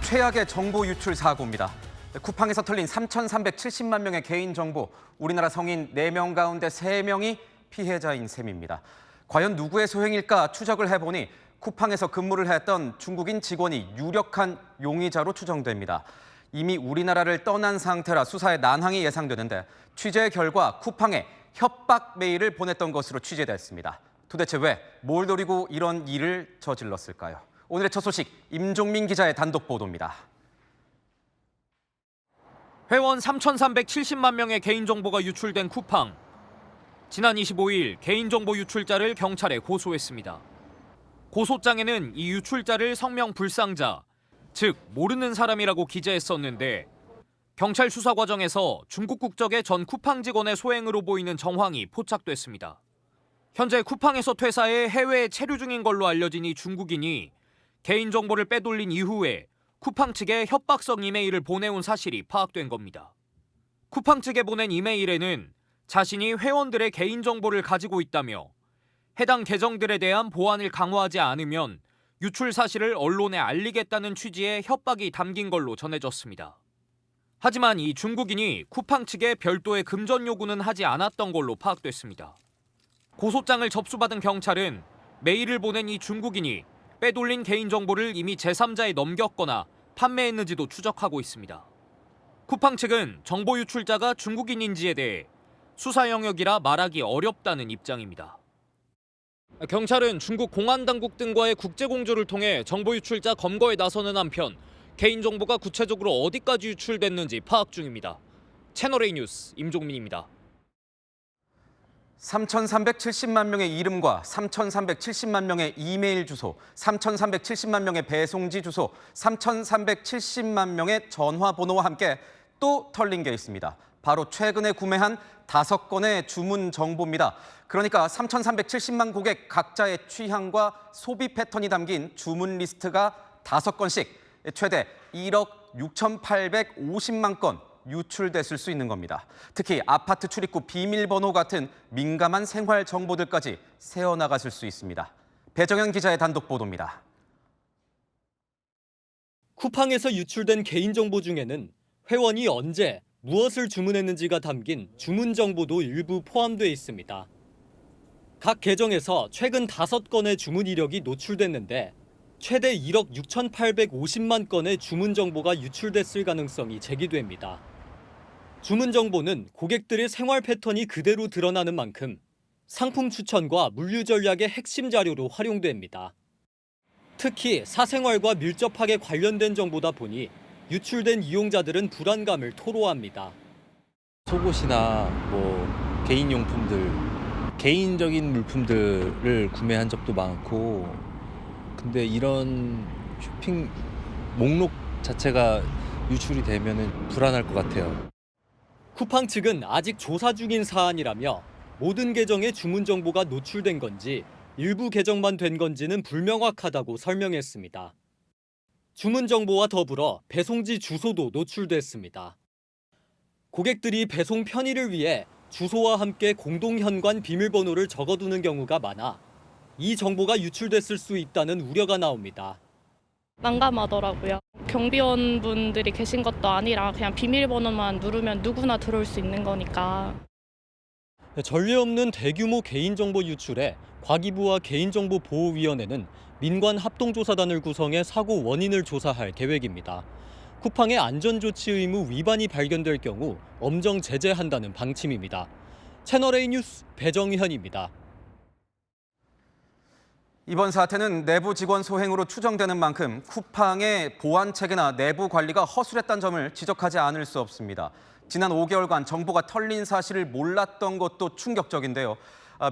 최악의 정보 유출 사고입니다. 쿠팡에서 털린 3,370만 명의 개인정보, 우리나라 성인 4명 가운데 3명이 피해자인 셈입니다. 과연 누구의 소행일까 추적을 해보니 쿠팡에서 근무를 했던 중국인 직원이 유력한 용의자로 추정됩니다. 이미 우리나라를 떠난 상태라 수사에 난항이 예상되는데 취재 결과 쿠팡에 협박 메일을 보냈던 것으로 취재됐습니다. 도대체 왜, 뭘 노리고 이런 일을 저질렀을까요? 오늘의 첫 소식, 임종민 기자의 단독 보도입니다. 회원 3,370만 명의 개인정보가 유출된 쿠팡. 지난 25일 개인정보 유출자를 경찰에 고소했습니다. 고소장에는 이 유출자를 성명 불상자, 즉 모르는 사람이라고 기재했었는데 경찰 수사 과정에서 중국 국적의 전 쿠팡 직원의 소행으로 보이는 정황이 포착됐습니다. 현재 쿠팡에서 퇴사해 해외에 체류 중인 걸로 알려진 이 중국인이 개인정보를 빼돌린 이후에 쿠팡 측에 협박성 이메일을 보내온 사실이 파악된 겁니다. 쿠팡 측에 보낸 이메일에는 자신이 회원들의 개인정보를 가지고 있다며 해당 계정들에 대한 보안을 강화하지 않으면 유출 사실을 언론에 알리겠다는 취지의 협박이 담긴 걸로 전해졌습니다. 하지만 이 중국인이 쿠팡 측에 별도의 금전 요구는 하지 않았던 걸로 파악됐습니다. 고소장을 접수받은 경찰은 메일을 보낸 이 중국인이 빼돌린 개인정보를 이미 제3자에 넘겼거나 판매했는지도 추적하고 있습니다. 쿠팡 측은 정보 유출자가 중국인인지에 대해 수사 영역이라 말하기 어렵다는 입장입니다. 경찰은 중국 공안당국 등과의 국제공조를 통해 정보 유출자 검거에 나서는 한편 개인정보가 구체적으로 어디까지 유출됐는지 파악 중입니다. 채널A 뉴스 임종민입니다. 3,370만 명의 이름과 3,370만 명의 이메일 주소, 3,370만 명의 배송지 주소, 3,370만 명의 전화번호와 함께 또 털린 게 있습니다. 바로 최근에 구매한 5건의 주문 정보입니다. 그러니까 3,370만 고객 각자의 취향과 소비 패턴이 담긴 주문 리스트가 5건씩 최대 1억 6,850만 건 유출됐을 수 있는 겁니다. 특히 아파트 출입구 비밀번호 같은 민감한 생활 정보들까지 새어나갔을 수 있습니다. 배정현 기자의 단독 보도입니다. 쿠팡에서 유출된 개인정보 중에는 회원이 언제, 무엇을 주문했는지가 담긴 주문 정보도 일부 포함되어 있습니다. 각 계정에서 최근 5건의 주문 이력이 노출됐는데 최대 1억 6,850만 건의 주문 정보가 유출됐을 가능성이 제기됩니다. 주문 정보는 고객들의 생활 패턴이 그대로 드러나는 만큼 상품 추천과 물류 전략의 핵심 자료로 활용됩니다. 특히 사생활과 밀접하게 관련된 정보다 보니 유출된 이용자들은 불안감을 토로합니다. 속옷이나 개인용품들, 개인적인 물품들을 구매한 적도 많고, 근데 이런 쇼핑 목록 자체가 유출이 되면 불안할 것 같아요. 쿠팡 측은 아직 조사 중인 사안이라며 모든 계정의 주문 정보가 노출된 건지 일부 계정만 된 건지는 불명확하다고 설명했습니다. 주문 정보와 더불어 배송지 주소도 노출됐습니다. 고객들이 배송 편의를 위해 주소와 함께 공동 현관 비밀번호를 적어두는 경우가 많아 이 정보가 유출됐을 수 있다는 우려가 나옵니다. 난감하더라고요. 경비원분들이 계신 것도 아니라 그냥 비밀번호만 누르면 누구나 들어올 수 있는 거니까. 전례 없는 대규모 개인정보 유출에 과기부와 개인정보보호위원회는 민관 합동조사단을 구성해 사고 원인을 조사할 계획입니다. 쿠팡의 안전조치 의무 위반이 발견될 경우 엄정 제재한다는 방침입니다. 채널A 뉴스 배정현입니다. 이번 사태는 내부 직원 소행으로 추정되는 만큼 쿠팡의 보안 체계나 내부 관리가 허술했다는 점을 지적하지 않을 수 없습니다. 지난 5개월간 정보가 털린 사실을 몰랐던 것도 충격적인데요.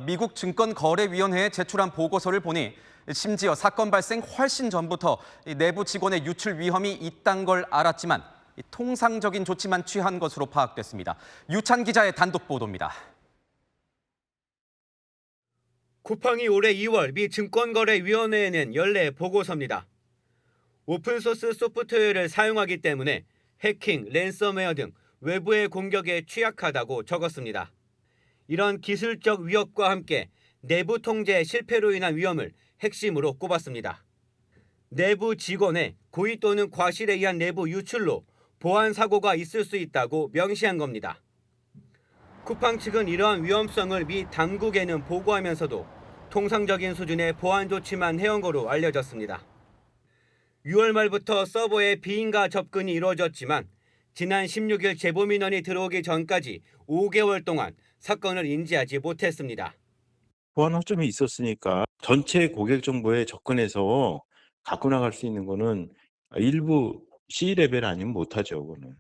미국 증권거래위원회에 제출한 보고서를 보니 심지어 사건 발생 훨씬 전부터 내부 직원의 유출 위험이 있다는 걸 알았지만 통상적인 조치만 취한 것으로 파악됐습니다. 유찬 기자의 단독 보도입니다. 쿠팡이 올해 2월 미 증권거래위원회에 낸 연례 보고서입니다. 오픈소스 소프트웨어를 사용하기 때문에 해킹, 랜섬웨어 등 외부의 공격에 취약하다고 적었습니다. 이런 기술적 위협과 함께 내부 통제 실패로 인한 위험을 핵심으로 꼽았습니다. 내부 직원의 고의 또는 과실에 의한 내부 유출로 보안 사고가 있을 수 있다고 명시한 겁니다. 쿠팡 측은 이러한 위험성을 미 당국에는 보고하면서도 통상적인 수준의 보안 조치만 해온 거로 알려졌습니다. 6월 말부터 서버에 비인가 접근이 이루어졌지만 지난 16일 제보 민원이 들어오기 전까지 5개월 동안 사건을 인지하지 못했습니다. 보안 허점이 있었으니까 전체 고객 정보에 접근해서 갖고 나갈 수 있는 거는 일부 C레벨 아니면 못하죠. 그거는.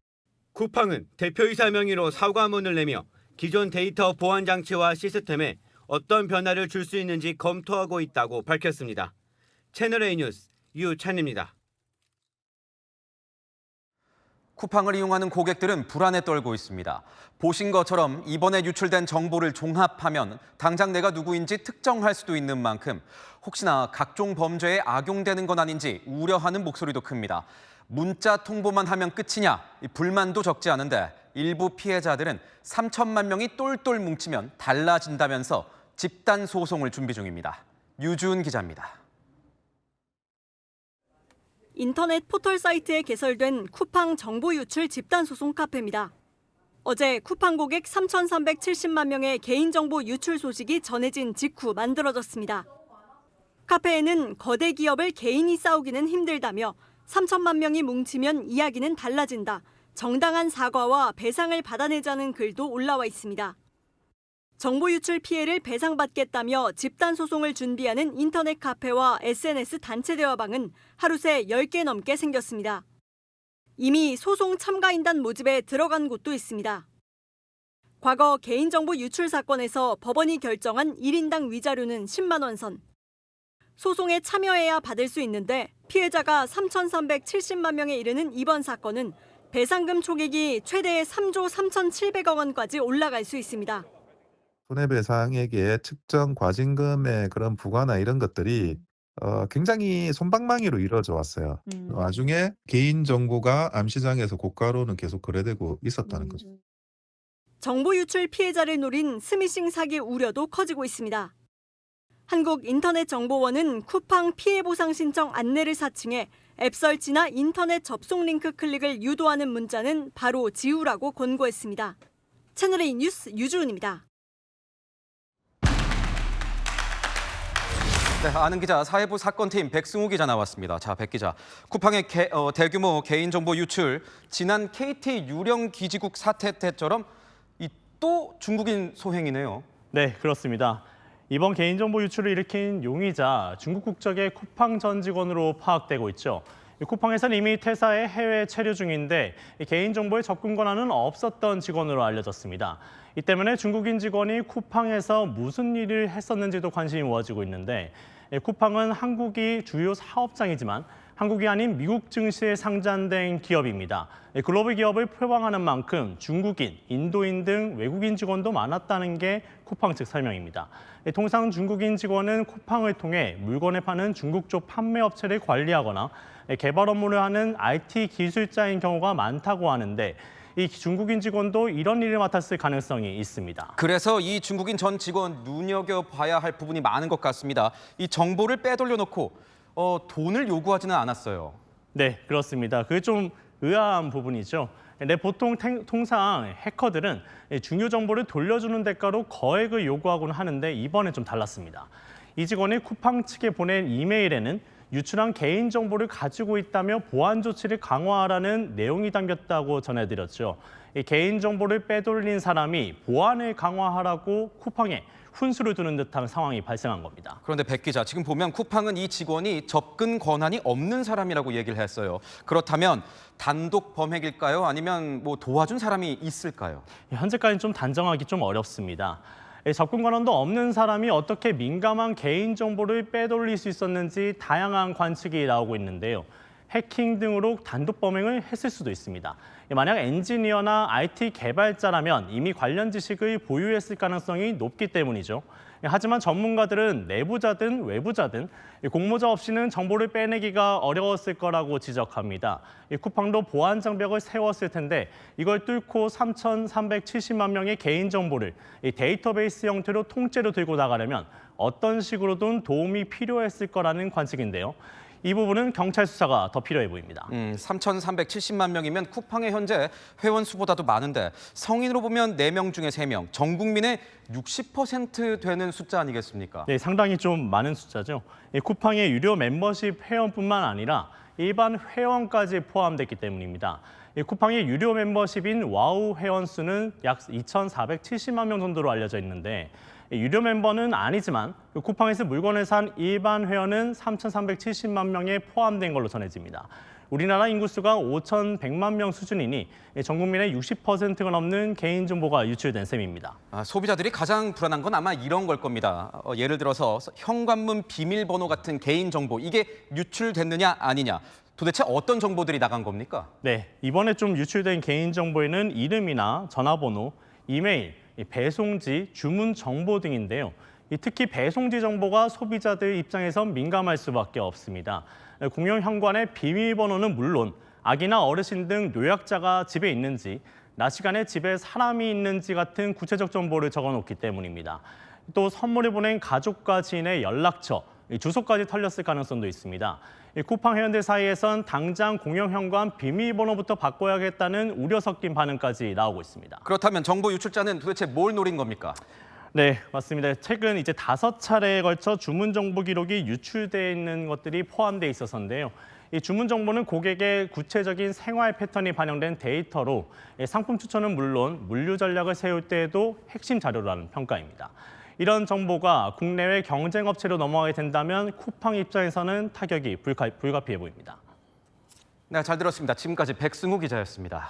쿠팡은 대표이사 명의로 사과문을 내며 기존 데이터 보안 장치와 시스템에 어떤 변화를 줄 수 있는지 검토하고 있다고 밝혔습니다. 채널A 뉴스 유찬입니다. 쿠팡을 이용하는 고객들은 불안에 떨고 있습니다. 보신 것처럼 이번에 유출된 정보를 종합하면 당장 내가 누구인지 특정할 수도 있는 만큼 혹시나 각종 범죄에 악용되는 건 아닌지 우려하는 목소리도 큽니다. 문자 통보만 하면 끝이냐? 불만도 적지 않은데 일부 피해자들은 3천만 명이 똘똘 뭉치면 달라진다면서 집단 소송을 준비 중입니다. 유주은 기자입니다. 인터넷 포털 사이트에 개설된 쿠팡 정보 유출 집단 소송 카페입니다. 어제 쿠팡 고객 3,370만 명의 개인정보 유출 소식이 전해진 직후 만들어졌습니다. 카페에는 거대 기업을 개인이 싸우기는 힘들다며 3천만 명이 뭉치면 이야기는 달라진다. 정당한 사과와 배상을 받아내자는 글도 올라와 있습니다. 정보 유출 피해를 배상받겠다며 집단 소송을 준비하는 인터넷 카페와 SNS 단체 대화방은 하루 새 10개 넘게 생겼습니다. 이미 소송 참가인단 모집에 들어간 곳도 있습니다. 과거 개인정보 유출 사건에서 법원이 결정한 1인당 위자료는 10만 원 선. 소송에 참여해야 받을 수 있는데 피해자가 3,370만 명에 이르는 이번 사건은 배상금 총액이 최대 3조 3,700억 원까지 올라갈 수 있습니다. 손해배상액의 측정 과징금의 그런 부과나 이런 것들이 굉장히 솜방망이로 이루어져 왔어요. 나중에 개인정보가 암시장에서 고가로는 계속 거래되고 있었다는 거죠. 정보 유출 피해자를 노린 스미싱 사기 우려도 커지고 있습니다. 한국인터넷정보원은 쿠팡 피해보상 신청 안내를 사칭해 앱 설치나 인터넷 접속 링크 클릭을 유도하는 문자는 바로 지우라고 권고했습니다. 채널A 뉴스 유주은입니다. 네, 아는 기자 사회부 사건팀 백승우 기자 나왔습니다. 자, 백 기자, 쿠팡의 대규모 개인정보 유출, 지난 KT 유령 기지국 사태 때처럼 또 중국인 소행이네요. 네, 그렇습니다. 이번 개인정보 유출을 일으킨 용의자 중국 국적의 쿠팡 전 직원으로 파악되고 있죠. 쿠팡에서는 이미 퇴사해 해외 체류 중인데 개인정보에 접근 권한은 없었던 직원으로 알려졌습니다. 이 때문에 중국인 직원이 쿠팡에서 무슨 일을 했었는지도 관심이 모아지고 있는데 쿠팡은 한국이 주요 사업장이지만 한국이 아닌 미국 증시에 상장된 기업입니다. 글로벌 기업을 표방하는 만큼 중국인, 인도인 등 외국인 직원도 많았다는 게 쿠팡 측 설명입니다. 통상 중국인 직원은 쿠팡을 통해 물건을 파는 중국 쪽 판매업체를 관리하거나 개발 업무를 하는 IT 기술자인 경우가 많다고 하는데 이 중국인 직원도 이런 일을 맡았을 가능성이 있습니다. 그래서 이 중국인 전 직원 눈여겨봐야 할 부분이 많은 것 같습니다. 이 정보를 빼돌려놓고 돈을 요구하지는 않았어요. 네, 그렇습니다. 그게 좀 의아한 부분이죠. 네, 보통 통상 해커들은 중요 정보를 돌려주는 대가로 거액을 요구하곤 하는데 이번엔 좀 달랐습니다. 이 직원이 쿠팡 측에 보낸 이메일에는 유출한 개인정보를 가지고 있다며 보안 조치를 강화하라는 내용이 담겼다고 전해드렸죠. 이 개인정보를 빼돌린 사람이 보안을 강화하라고 쿠팡에 훈수를 두는 듯한 상황이 발생한 겁니다. 그런데 백 기자, 지금 보면 쿠팡은 이 직원이 접근 권한이 없는 사람이라고 얘기를 했어요. 그렇다면 단독 범행일까요? 아니면 뭐 도와준 사람이 있을까요? 현재까지는 좀 단정하기 좀 어렵습니다. 접근 권한도 없는 사람이 어떻게 민감한 개인정보를 빼돌릴 수 있었는지 다양한 관측이 나오고 있는데요. 해킹 등으로 단독 범행을 했을 수도 있습니다. 만약 엔지니어나 IT 개발자라면 이미 관련 지식을 보유했을 가능성이 높기 때문이죠. 하지만 전문가들은 내부자든 외부자든 공모자 없이는 정보를 빼내기가 어려웠을 거라고 지적합니다. 쿠팡도 보안 장벽을 세웠을 텐데 이걸 뚫고 3,370만 명의 개인정보를 데이터베이스 형태로 통째로 들고 나가려면 어떤 식으로든 도움이 필요했을 거라는 관측인데요. 이 부분은 경찰 수사가 더 필요해 보입니다. 3,370만 명이면 쿠팡의 현재 회원 수보다도 많은데 성인으로 보면 4명 중에 3명, 전 국민의 60% 되는 숫자 아니겠습니까? 네, 상당히 좀 많은 숫자죠. 쿠팡의 유료 멤버십 회원뿐만 아니라 일반 회원까지 포함됐기 때문입니다. 쿠팡의 유료 멤버십인 와우 회원 수는 약 2,470만 명 정도로 알려져 있는데 유료 멤버는 아니지만 쿠팡에서 물건을 산 일반 회원은 3,370만 명에 포함된 걸로 전해집니다. 우리나라 인구수가 5,100만 명 수준이니 전 국민의 60%가 넘는 개인정보가 유출된 셈입니다. 소비자들이 가장 불안한 건 아마 이런 걸 겁니다. 예를 들어서 현관문 비밀번호 같은 개인정보, 이게 유출됐느냐 아니냐. 도대체 어떤 정보들이 나간 겁니까? 네, 이번에 좀 유출된 개인정보에는 이름이나 전화번호, 이메일, 배송지, 주문 정보 등인데요. 특히 배송지 정보가 소비자들 입장에선 민감할 수밖에 없습니다. 공용 현관의 비밀번호는 물론 아기나 어르신 등 노약자가 집에 있는지, 낮 시간에 집에 사람이 있는지 같은 구체적 정보를 적어놓기 때문입니다. 또 선물을 보낸 가족과 지인의 연락처, 주소까지 털렸을 가능성도 있습니다. 쿠팡 회원들 사이에선 당장 공용 현관 비밀번호부터 바꿔야겠다는 우려 섞인 반응까지 나오고 있습니다. 그렇다면 정보 유출자는 도대체 뭘 노린 겁니까? 네, 맞습니다. 최근 이제 5차례에 걸쳐 주문 정보 기록이 유출돼 있는 것들이 포함돼 있어서인데요. 이 주문 정보는 고객의 구체적인 생활 패턴이 반영된 데이터로 상품 추천은 물론 물류 전략을 세울 때에도 핵심 자료라는 평가입니다. 이런 정보가 국내외 경쟁 업체로 넘어가게 된다면 쿠팡 입장에서는 타격이 불가피해 보입니다. 네, 잘 들었습니다. 지금까지 백승우 기자였습니다.